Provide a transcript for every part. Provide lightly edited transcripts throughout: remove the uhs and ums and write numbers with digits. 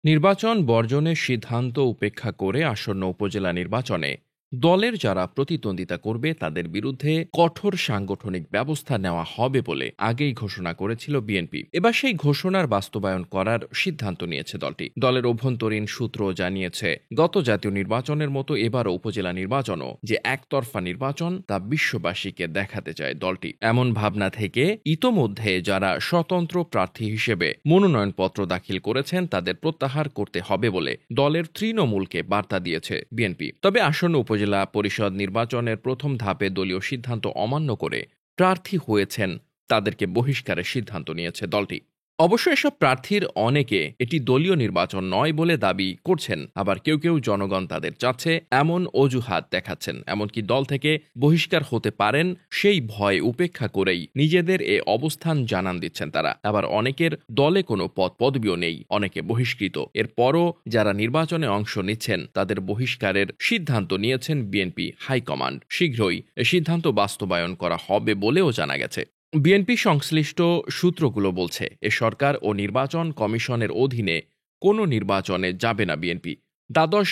নির্বাচন বর্জনের সিদ্ধান্ত উপেক্ষা করে আসন্ন উপজেলা নির্বাচনে দলের যারা প্রতিদ্বন্দ্বিতা করবে তাদের বিরুদ্ধে কঠোর সাংগঠনিক ব্যবস্থা নেওয়া হবে বলে আগেই ঘোষণা করেছিল বিএনপি। এবার সেই ঘোষণার বাস্তবায়ন করার সিদ্ধান্ত নিয়েছে দলটি। দলের অভ্যন্তরীণ সূত্র জানিয়েছে, গত জাতীয় নির্বাচনের মতো এবারও উপজেলা নির্বাচনও যে একতরফা নির্বাচন তা বিশ্ববাসীকে দেখাতে চায় দলটি। এমন ভাবনা থেকে ইতোমধ্যে যারা স্বতন্ত্র প্রার্থী হিসেবে মনোনয়নপত্র দাখিল করেছেন তাদের প্রত্যাহার করতে হবে বলে দলের তৃণমূলকে বার্তা দিয়েছে বিএনপি। তবে আসন্ন উপজেলা পরিষদ নির্বাচনের প্রথম ধাপে দলীয় সিদ্ধান্ত অমান্য করে প্রার্থী হয়েছেন তাদেরকে বহিষ্কারের সিদ্ধান্ত নিয়েছে দলটি। অবশ্য এসব প্রার্থীর অনেকে এটি দলীয় নির্বাচন নয় বলে দাবি করছেন, আবার কেউ কেউ জনগণ তাদের চাচ্ছে এমন অজুহাত দেখাচ্ছেন। এমনকি দল থেকে বহিষ্কার হতে পারেন সেই ভয় উপেক্ষা করেই নিজেদের এ অবস্থান জানান দিচ্ছেন তারা। আবার অনেকের দলে কোনো পদ পদবিও নেই, অনেকে বহিষ্কৃত। এরপরও যারা নির্বাচনে অংশ নিচ্ছেন তাদের বহিষ্কারের সিদ্ধান্ত নিয়েছেন বিএনপি হাইকমান্ড। শীঘ্রই এ সিদ্ধান্ত বাস্তবায়ন করা হবে বলেও জানা গেছে। বিএনপি সংশ্লিষ্ট সূত্রগুলো বলছে, এ সরকার ও নির্বাচন কমিশনের অধীনে কোনো নির্বাচনে যাবে না বিএনপি। দ্বাদশ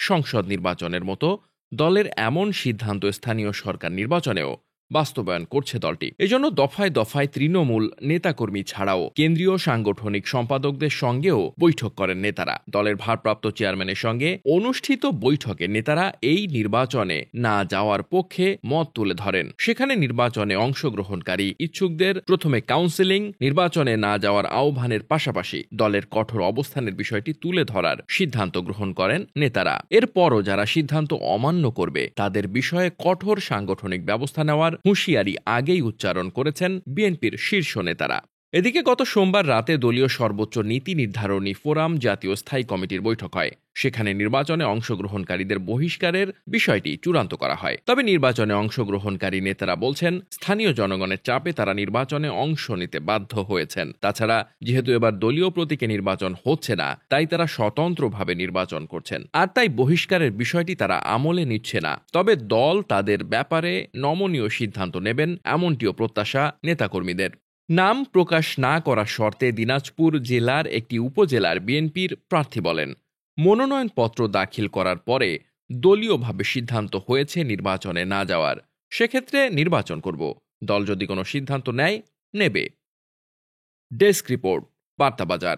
সংসদ নির্বাচনের মতো দলের এমন সিদ্ধান্ত স্থানীয় সরকার নির্বাচনেও বাস্তবায়ন করছে দলটি। এজন্য দফায় দফায় তৃণমূল নেতাকর্মী ছাড়াও কেন্দ্রীয় সাংগঠনিক সম্পাদকদের সঙ্গেও বৈঠক করেন নেতারা। দলের ভারপ্রাপ্ত চেয়ারম্যানের সঙ্গে অনুষ্ঠিত বৈঠকে নেতারা এই নির্বাচনে না যাওয়ার পক্ষে মত তুলে ধরেন। সেখানে নির্বাচনে অংশগ্রহণকারী ইচ্ছুকদের প্রথমে কাউন্সেলিং, নির্বাচনে না যাওয়ার আহ্বানের পাশাপাশি দলের কঠোর অবস্থানের বিষয়টি তুলে ধরার সিদ্ধান্ত গ্রহণ করেন নেতারা। এরপরও যারা সিদ্ধান্ত অমান্য করবে তাদের বিষয়ে কঠোর সাংগঠনিক ব্যবস্থা নেওয়ার হুঁশিয়ারি আগেই উচ্চারণ করেছেন বিএনপির শীর্ষ নেতারা। এদিকে গত সোমবার রাতে দলীয় সর্বোচ্চ নীতি নির্ধারণী ফোরাম জাতীয় স্থায়ী কমিটির বৈঠক হয়। সেখানে নির্বাচনে অংশগ্রহণকারীদের বহিষ্কারের বিষয়টি চূড়ান্ত করা হয়। তবে নির্বাচনে অংশগ্রহণকারী নেতারা বলছেন, স্থানীয় জনগণের চাপে তারা নির্বাচনে অংশ নিতে বাধ্য হয়েছেন। তাছাড়া যেহেতু এবার দলীয় প্রতীকে নির্বাচন হচ্ছে না, তাই তারা স্বতন্ত্রভাবে নির্বাচন করছেন, আর তাই বহিষ্কারের বিষয়টি তারা আমলে নিচ্ছে না। তবে দল তাদের ব্যাপারে নমনীয় সিদ্ধান্ত নেবেন এমনটিও প্রত্যাশা নেতাকর্মীদের। নাম প্রকাশ না করার শর্তে দিনাজপুর জেলার একটি উপজেলার বিএনপির প্রার্থী বলেন, মনোনয়নপত্র দাখিল করার পরে দলীয়ভাবে সিদ্ধান্ত হয়েছে নির্বাচনে না যাওয়ার। সেক্ষেত্রে নির্বাচন করব, দল যদি কোনো সিদ্ধান্ত নেবে। Desk report, বার্তাবাজার।